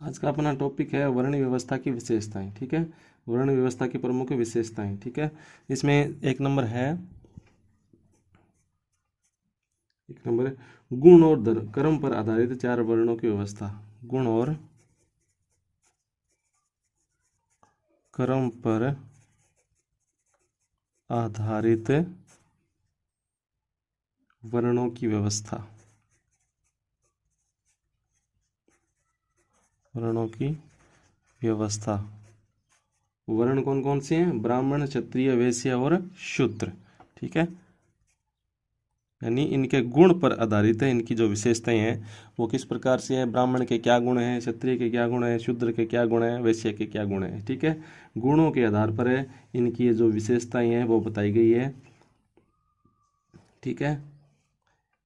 आज का अपना टॉपिक है वर्ण व्यवस्था की विशेषताएं। ठीक है, वर्ण व्यवस्था की प्रमुख विशेषताएं। ठीक है, इसमें एक नंबर है, गुण और कर्म पर आधारित 4 वर्णों की व्यवस्था। गुण और कर्म पर आधारित वर्णों की व्यवस्था। वर्णों की व्यवस्था। वर्ण कौन कौन से हैं? ब्राह्मण, क्षत्रिय, वैश्य और शूद्र। ठीक है, यानी इनके गुण पर आधारित है। इनकी जो विशेषताएं हैं वो किस प्रकार से है? ब्राह्मण के क्या गुण हैं, क्षत्रिय के क्या गुण हैं, शूद्र के क्या गुण हैं, वैश्य के क्या गुण हैं। ठीक है, गुणों के आधार पर है इनकी जो विशेषताएं हैं वो बताई गई है। ठीक है,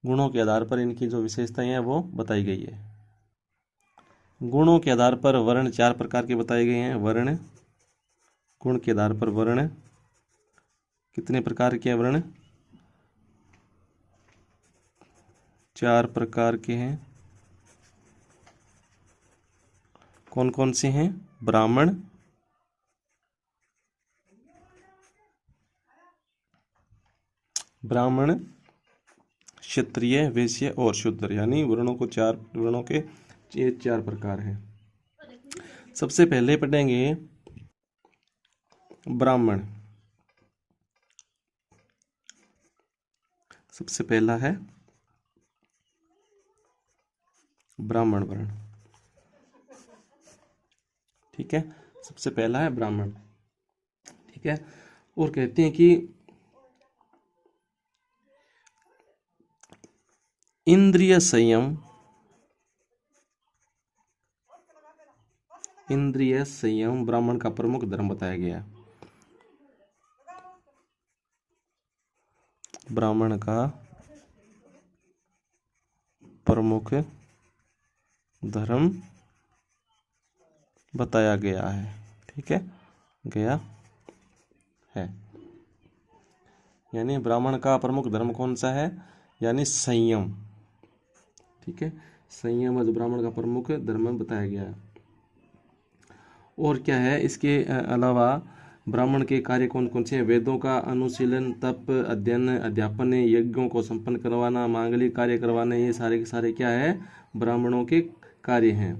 गुणों के आधार पर इनकी जो विशेषताएं हैं वो बताई गई है। गुणों के आधार पर वर्ण 4 प्रकार के बताए गए हैं। वर्ण, गुण के आधार पर वर्ण कितने प्रकार के हैं? वर्ण 4 प्रकार के हैं। कौन कौन से हैं? ब्राह्मण, क्षत्रिय, वैश्य और शूद्र, यानी वर्णों को 4 वर्णों के ये 4 प्रकार हैं। सबसे पहले पढ़ेंगे ब्राह्मण। सबसे पहला है ब्राह्मण वर्ण। ठीक है, सबसे पहला है ब्राह्मण। ठीक है, और कहते हैं कि इंद्रिय संयम, इंद्रिय संयम ब्राह्मण का प्रमुख धर्म बताया गया। ब्राह्मण का प्रमुख धर्म बताया गया है। ठीक है, गया है, यानी ब्राह्मण का प्रमुख धर्म कौन सा है? यानी संयम। ठीक है, संयम आज ब्राह्मण का प्रमुख धर्म बताया गया है। और क्या है इसके अलावा ब्राह्मण के कार्य कौन कौन से हैं? वेदों का अनुशीलन, तप, अध्ययन, अध्यापन, यज्ञों को संपन्न करवाना, मांगलिक कार्य करवाना, ये सारे के सारे क्या है? ब्राह्मणों के कार्य हैं।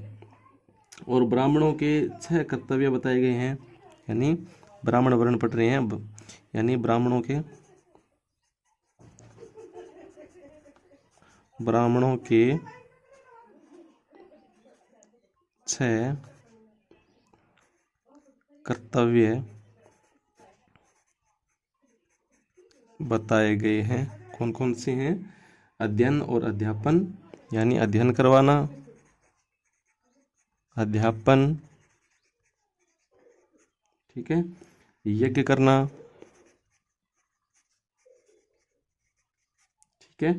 और ब्राह्मणों के 6 कर्तव्य बताए गए हैं, यानी ब्राह्मण वर्ण पढ़ रहे हैं, यानी ब्राह्मणों के 6 कर्तव्य बताए गए हैं। कौन कौन से हैं? अध्ययन और अध्यापन, यानी अध्ययन करवाना, अध्यापन, ठीक है, यज्ञ करना, ठीक है,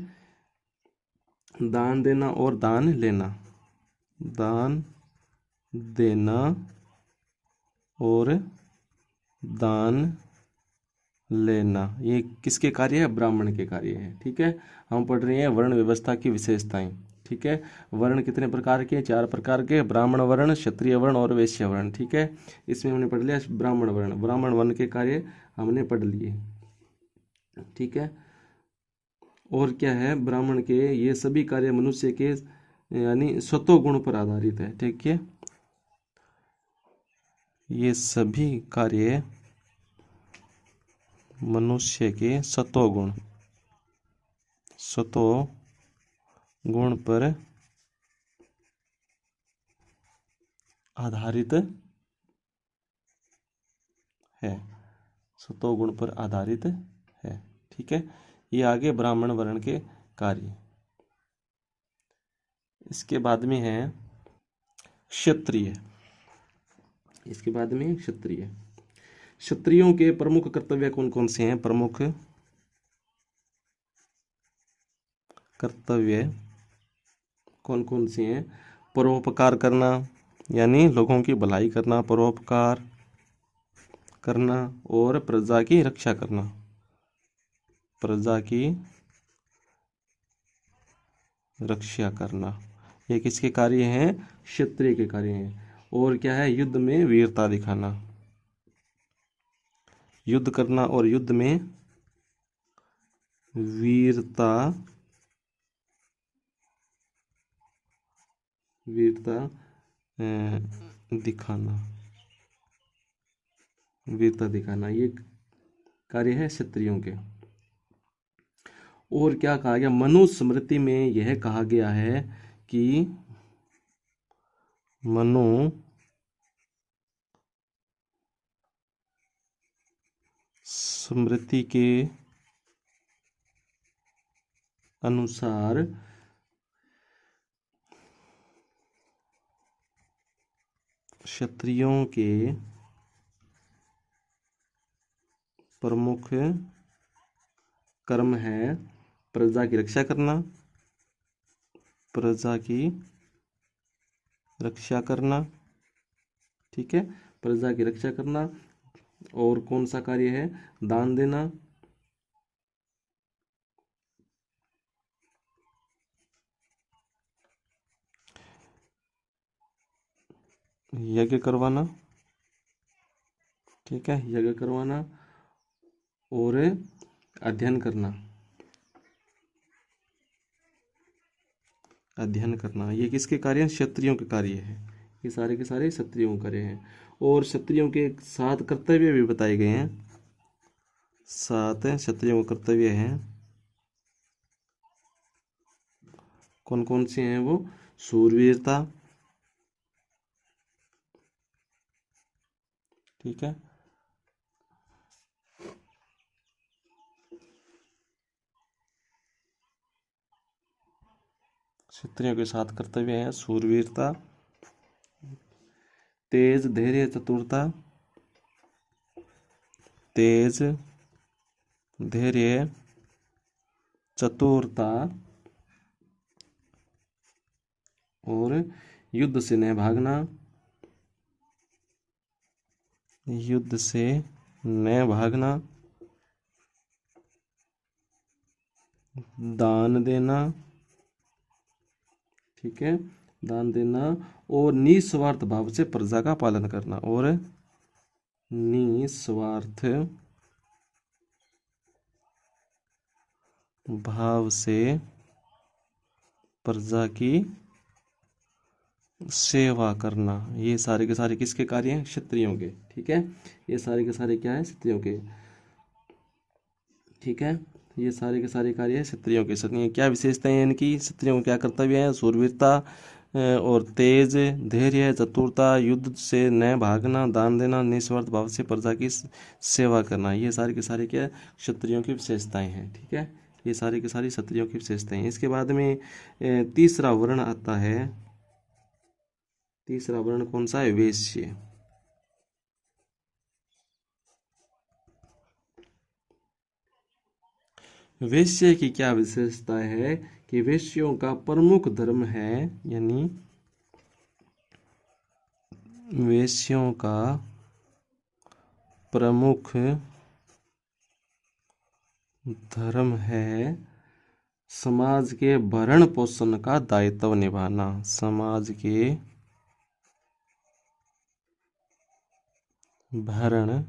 दान देना और दान लेना, दान देना और दान लेना, ये किसके कार्य है? ब्राह्मण के कार्य है। ठीक है, हम पढ़ रहे हैं वर्ण व्यवस्था की विशेषताएं। ठीक है, वर्ण कितने प्रकार के? 4 प्रकार के, ब्राह्मण वर्ण, क्षत्रिय वर्ण और वैश्य वर्ण। ठीक है, इसमें हमने पढ़ लिया ब्राह्मण वर्ण। ब्राह्मण वर्ण के कार्य हमने पढ़ लिए। ठीक है, और क्या है? ब्राह्मण के ये सभी कार्य मनुष्य के यानी स्वतः गुण पर आधारित है। ठीक है, ये सभी कार्य मनुष्य के सतो गुण पर आधारित है, सतो गुण पर आधारित है। ठीक है, ये आगे ब्राह्मण वर्ण के कार्य। इसके बाद में है क्षत्रिय। इसके बाद में क्षत्रिय। क्षत्रियों के प्रमुख कर्तव्य कौन कौन से हैं? प्रमुख कर्तव्य कौन कौन से हैं? परोपकार करना, यानी लोगों की भलाई करना, परोपकार करना, और प्रजा की रक्षा करना, प्रजा की रक्षा करना, ये किसके कार्य हैं? क्षत्रिय के कार्य हैं। और क्या है? युद्ध में वीरता दिखाना, युद्ध करना और युद्ध में वीरता दिखाना, वीरता दिखाना, ये कार्य है क्षत्रियों के। और क्या कहा गया? मनुस्मृति में यह कहा गया है कि मनुस्मृति के अनुसार क्षत्रियों के प्रमुख कर्म है प्रजा की रक्षा करना, प्रजा की रक्षा करना, ठीक है, प्रजा की रक्षा करना। और कौन सा कार्य है? दान देना, यज्ञ करवाना, ठीक है, यज्ञ करवाना और अध्ययन करना, अध्ययन करना। ये किसके कार्य हैं? क्षत्रियों के कार्य है। ये सारे के सारे क्षत्रियों के कार्य हैं। और क्षत्रियों के 7 कर्तव्य भी बताए गए हैं। 7 क्षत्रियों के कर्तव्य हैं। कौन कौन से हैं वो? शूरवीरता, ठीक है, क्षत्रियों के 7 कर्तव्य हैं। शूरवीरता, तेज, धैर्य, चतुरता, तेज, धैर्य, चतुरता और युद्ध से न भागना, युद्ध से न भागना, दान देना, ठीक है, दान देना और निस्वार्थ भाव से प्रजा का पालन करना, और निस्वार्थ भाव से प्रजा की सेवा करना। ये सारे के सारे किसके कार्य हैं? क्षत्रियों के, ठीक है, ये सारे के सारे क्या है? क्षत्रियों के, ठीक है, ये सारे के सारे कार्य है क्षत्रियों के। क्षत्रिय क्या विशेषताएं हैं इनकी? क्षत्रियों के क्या कर्तव्य हैं? शूरवीरता और तेज, धैर्य, चतुरता, युद्ध से न भागना, दान देना, निस्वार्थ भाव से प्रजा की सेवा करना। ये सारे के सारे क्या क्षत्रियों की विशेषताएं हैं, ठीक है, ये सारे के सारी क्षत्रियों की विशेषताएं हैं। इसके बाद में तीसरा वर्ण आता है। तीसरा वर्ण कौन सा है? वैश्य। वैश्य की क्या विशेषता है? कि वैश्यों का प्रमुख धर्म है, यानी वैश्यों का प्रमुख धर्म है समाज के भरण पोषण का दायित्व निभाना, समाज के भरण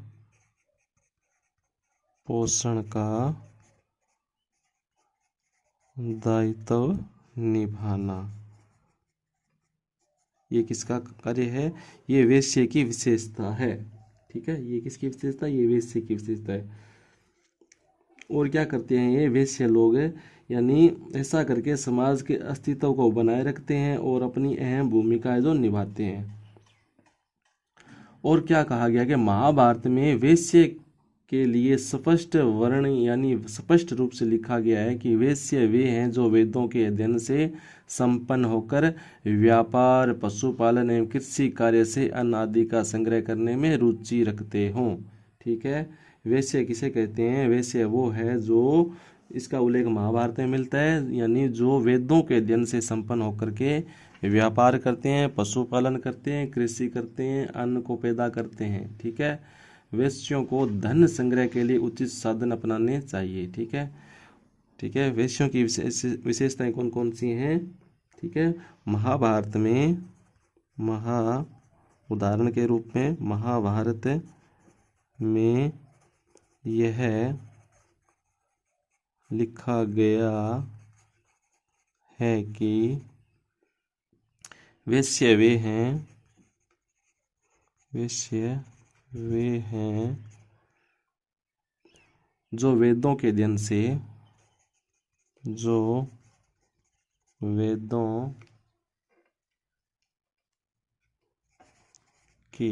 पोषण का दायित्व निभाना। ये किसका कार्य है? ये वैश्य की विशेषता है, ठीक है, ये किसकी विशेषता? ये वैश्य की विशेषता है। और क्या करते हैं ये वैश्य लोग? यानी ऐसा करके समाज के अस्तित्व को बनाए रखते हैं और अपनी अहम भूमिका जो निभाते हैं। और क्या कहा गया कि महाभारत में वैश्य के लिए स्पष्ट वर्ण यानी स्पष्ट रूप से लिखा गया है कि वैश्य वे हैं जो वेदों के अध्ययन से संपन्न होकर व्यापार, पशुपालन एवं कृषि कार्य से अन्न आदि का संग्रह करने में रुचि रखते हों, ठीक है। वैश्य किसे कहते हैं? वैश्य वो है जो, इसका उल्लेख महाभारत में मिलता है, यानी जो वेदों के अध्ययन से संपन्न होकर के व्यापार करते हैं, पशुपालन करते हैं, कृषि करते हैं, अन्न को पैदा करते हैं, ठीक है। वैश्यों को धन संग्रह के लिए उचित साधन अपनाने चाहिए, ठीक है, ठीक है। वैश्यों की विशेषताएं कौन कौन सी हैं? ठीक है। महाभारत में उदाहरण के रूप में महाभारत में यह लिखा गया है कि वैश्य वे हैं जो वेदों के अध्ययन से के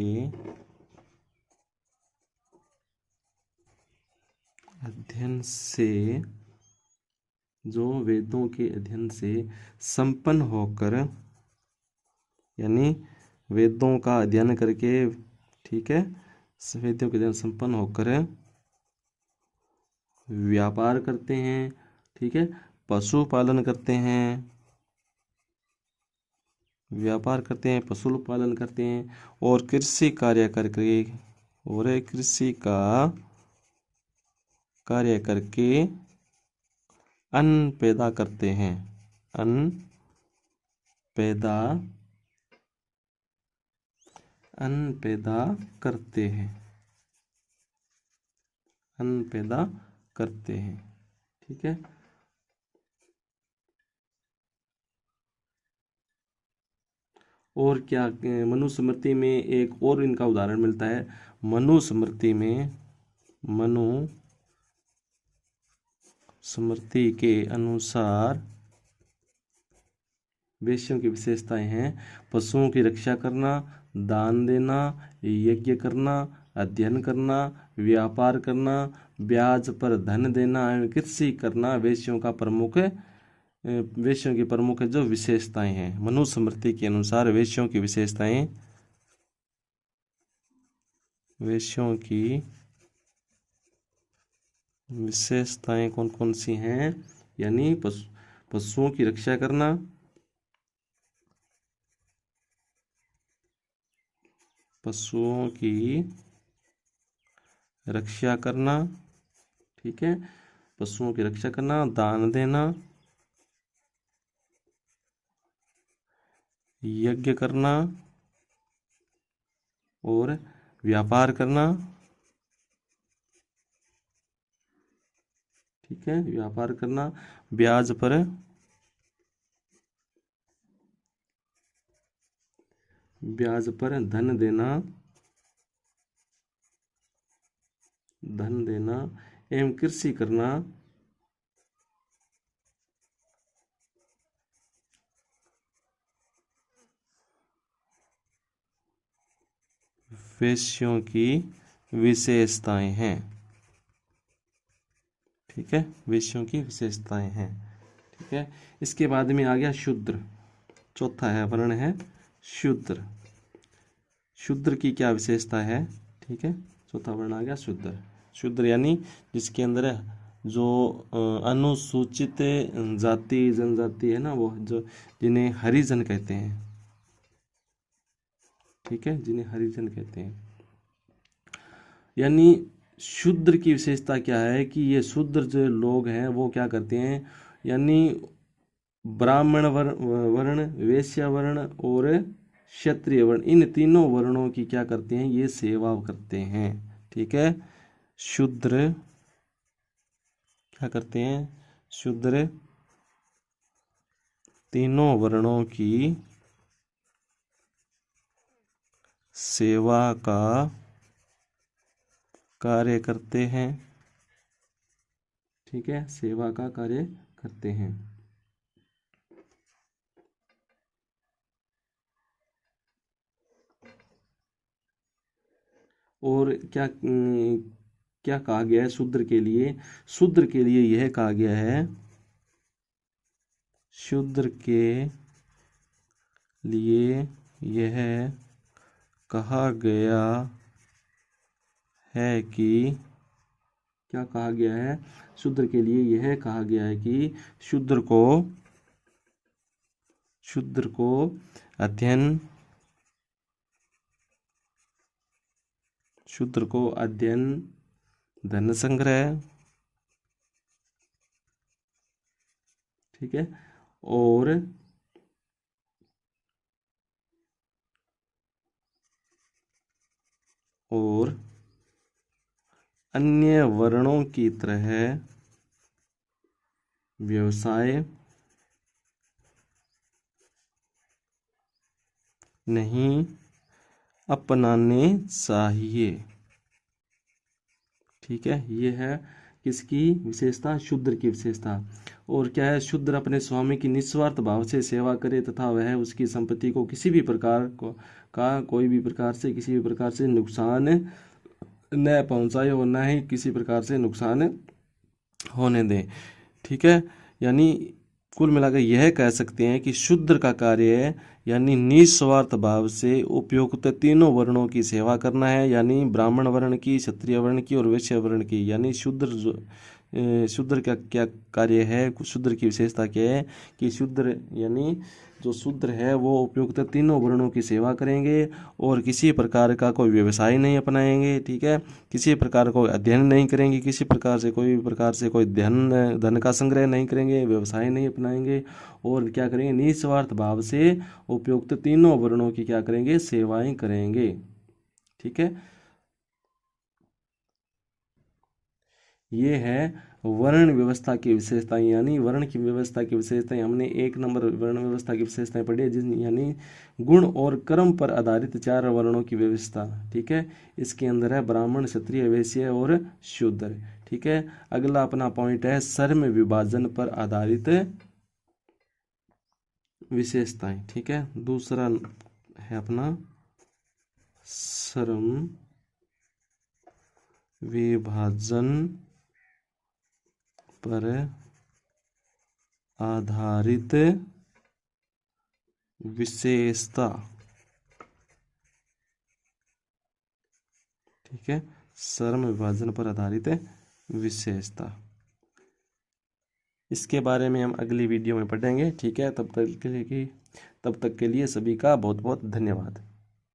वेदों के अध्ययन से संपन्न होकर, यानी वेदों का अध्ययन करके, ठीक है, वेदों के अध्ययन संपन्न होकर व्यापार करते हैं, ठीक है, पशुपालन करते हैं, और कृषि कार्य करके अन्न पैदा करते हैं, अन्न पैदा करते हैं, ठीक है। और क्या मनुस्मृति में एक और इनका उदाहरण मिलता है। मनुस्मृति के अनुसार वेश्यों की विशेषताएं हैं पशुओं की रक्षा करना, दान देना, यज्ञ करना, अध्ययन करना, व्यापार करना, ब्याज पर धन देना एवं कृषि करना वेश्यों की प्रमुख जो विशेषताएं हैं। मनुस्मृति के अनुसार वेश्यों की विशेषताएं कौन कौन सी हैं, यानी पशुओं की रक्षा करना, ठीक है, पशुओं की रक्षा करना, दान देना, यज्ञ करना और व्यापार करना, ठीक है, व्यापार करना, ब्याज पर धन देना एवं कृषि करना, वेश्यों की विशेषताएं हैं, ठीक है, वेश्यों की विशेषताएं हैं, ठीक है। इसके बाद में आ गया शूद्र, चौथा है वर्ण है शूद्र। शूद्र की क्या विशेषता है, ठीक है, चौथा वर्ण आ गया शूद्र यानी जिसके अंदर जो अनुसूचित जाति जनजाति है ना, वो जो जिन्हें हरिजन कहते हैं, ठीक है, जिन्हें हरिजन कहते हैं। यानी शूद्र की विशेषता क्या है कि ये शूद्र जो लोग हैं वो क्या करते हैं, यानी ब्राह्मण वर्ण, वैश्य वर्ण और क्षत्रिय वर्ण, इन तीनों वर्णों की क्या करते हैं, ये सेवा करते हैं, ठीक है। शूद्र क्या करते हैं, शूद्र तीनों वर्णों की सेवा का कार्य करते हैं, ठीक है, सेवा का कार्य करते हैं। और क्या कहा गया है शूद्र के लिए, शूद्र के लिए यह कहा गया है, शूद्र के लिए यह कहा गया है कि, क्या कहा गया है, शूद्र के लिए यह कहा गया है कि शूद्र को अध्ययन, धन संग्रह, ठीक है, और अन्य वर्णों की तरह व्यवसाय नहीं अपनाने चाहिए। ठीक है, ये है किसकी विशेषता? शूद्र की विशेषता। और क्या है? शूद्र अपने स्वामी की निस्वार्थ भाव से सेवा करे तथा वह उसकी संपत्ति को किसी भी प्रकार कोई भी प्रकार से किसी भी प्रकार से नुकसान न पहुंचाए और न ही किसी प्रकार से नुकसान होने दें। ठीक है, यानी कुल मिलाकर यह कह सकते हैं कि शूद्र का कार्य यानी निस्वार्थ भाव से उपयुक्त तीनों वर्णों की सेवा करना है, यानी ब्राह्मण वर्ण की, क्षत्रिय वर्ण की और वैश्य वर्ण की। यानी शूद्र का क्या कार्य है? शूद्र की विशेषता क्या है कि शूद्र यानी जो शूद्र है वो उपयुक्त तीनों वर्णों की सेवा करेंगे और किसी प्रकार का कोई व्यवसाय नहीं अपनाएंगे। ठीक है, किसी प्रकार का अध्ययन नहीं करेंगे, किसी प्रकार से कोई धन का संग्रह नहीं करेंगे, व्यवसाय नहीं अपनाएंगे और क्या करेंगे? निस्वार्थ भाव से उपयुक्त तीनों वर्णों की क्या करेंगे? सेवाएं करेंगे। ठीक है, ये है वर्ण व्यवस्था की विशेषताएं। यानी वर्ण की व्यवस्था की विशेषताएं हमने 1 नंबर वर्ण व्यवस्था की विशेषताएं पढ़ी है, यानी गुण और कर्म पर आधारित 4 वर्णों की व्यवस्था। ठीक है, इसके अंदर है ब्राह्मण, क्षत्रिय, वैश्य और शूद्र। ठीक है, अगला अपना पॉइंट है श्रम विभाजन पर आधारित विशेषताएं। ठीक है, दूसरा है अपना श्रम विभाजन पर आधारित विशेषता। ठीक है, श्रम विभाजन पर आधारित विशेषता, इसके बारे में हम अगली वीडियो में पढ़ेंगे। ठीक है, तब तक के लिए सभी का बहुत बहुत धन्यवाद।